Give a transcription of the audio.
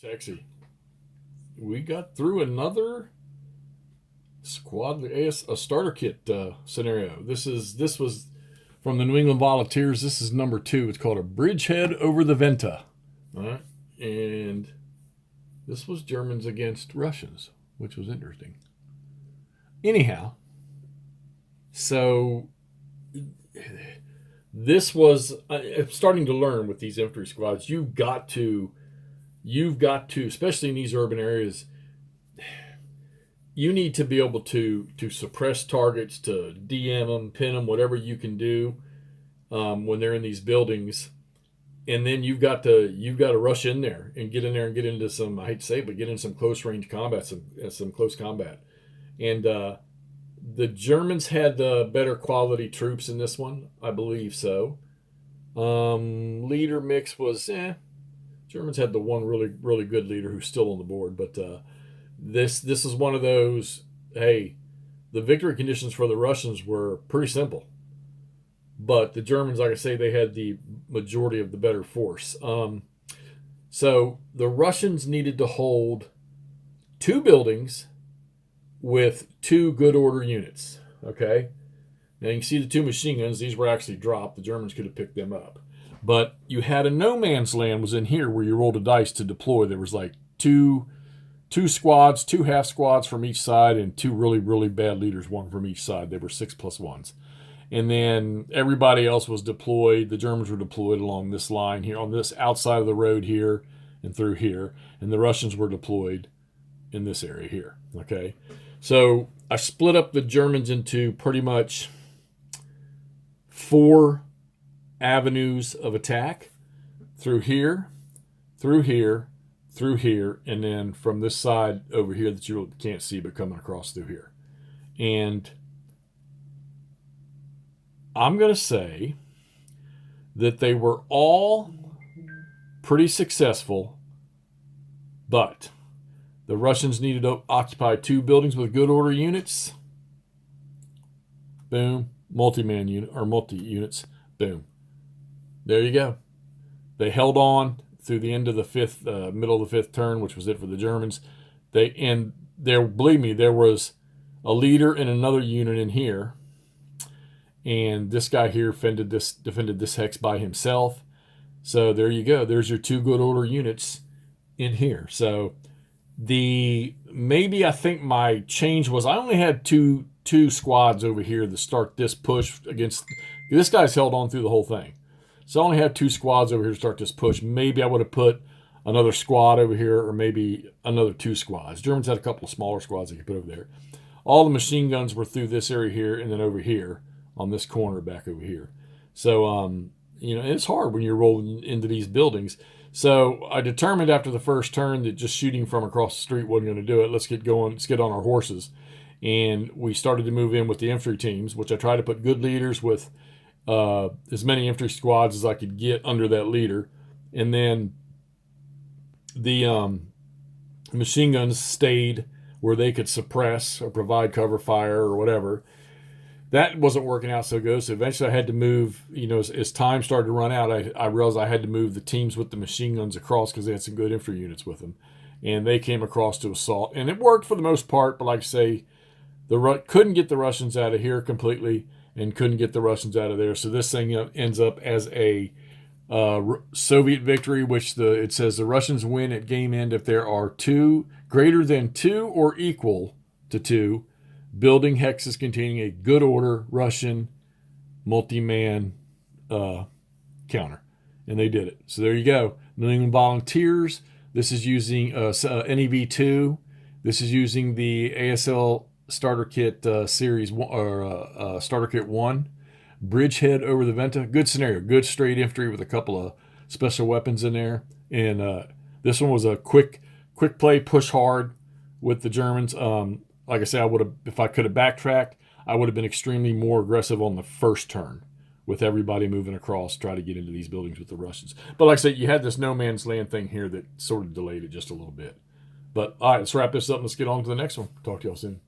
Sexy. We got through another squad a starter kit scenario. This was from the New England Volunteers. This is number 2. It's called a Bridgehead over the Venta. All right, and this was Germans against Russians, which was interesting. Anyhow, so this was I'm starting to learn with these infantry squads. You've got to, especially in these urban areas, you need to be able to suppress targets, to DM them, pin them, whatever you can do when they're in these buildings, and then you've got to rush in there and get into some, I hate to say it, but get into some close range combat, some close combat, and the Germans had the better quality troops in this one, I believe so. Leader mix was Germans had the one really good leader who's still on the board, but this is one of those. Hey, the victory conditions for the Russians were pretty simple, but the Germans, like I say, they had the majority of the better force. So the Russians needed to hold 2 buildings with 2 good order units. Okay, now you can see the 2 machine guns. These were actually dropped. The Germans could have picked them up, but you had a no man's land was in here where you rolled a dice to deploy. There was like two squads, 2 half squads from each side, and 2 really bad leaders, one from each side. They were 6+1s. And then everybody else was deployed. The Germans were deployed along this line here, on this outside of the road here and through here. And the Russians were deployed in this area here. Okay. So I split up the Germans into pretty much 4 avenues of attack: through here, through here, through here, and then from this side over here that you can't see, but coming across through here. And I'm going to say that they were all pretty successful, but the Russians needed to occupy 2 buildings with good order units. Boom. Multi-man unit or multi-units. Boom. There you go. They held on through the end of the middle of the 5th turn, which was it for the Germans. Believe me, there was a leader and another unit in here, and this guy here defended this hex by himself. So there you go. There's your 2 good order units in here. So I think my change was I only had two squads over here to start this push against. This guy's held on through the whole thing. So I only had 2 squads over here to start this push. Maybe I would have put another squad over here, or maybe another 2 squads. Germans had a couple of smaller squads they could put over there. All the machine guns were through this area here, and then over here on this corner back over here. So, it's hard when you're rolling into these buildings. So I determined after the first turn that just shooting from across the street wasn't going to do it. Let's get going. Let's get on our horses. And we started to move in with the infantry teams, which I tried to put good leaders with as many infantry squads as I could get under that leader. And then the machine guns stayed where they could suppress or provide cover fire or whatever. That wasn't working out so good. So eventually I had to move, as time started to run out, I realized I had to move the teams with the machine guns across because they had some good infantry units with them. And they came across to assault. And it worked for the most part, but like I say, couldn't get the Russians out of here completely and couldn't get the Russians out of there. So this thing ends up as a Soviet victory, which it says the Russians win at game end if there are greater than 2 or equal to 2 building hexes containing a good order Russian multi-man counter. And they did it. So there you go. New England Volunteers. This is using NEV-2. This is using the ASL Starter Kit Series 1, or Starter Kit 1. Bridgehead over the Venta. Good scenario. Good straight infantry with a couple of special weapons in there. And this one was a quick play, push hard with the Germans. Like I said, if I could have backtracked, I would have been extremely more aggressive on the first turn with everybody moving across, try to get into these buildings with the Russians. But like I said, you had this no man's land thing here that sort of delayed it just a little bit. But all right, let's wrap this up and let's get on to the next one. Talk to y'all soon.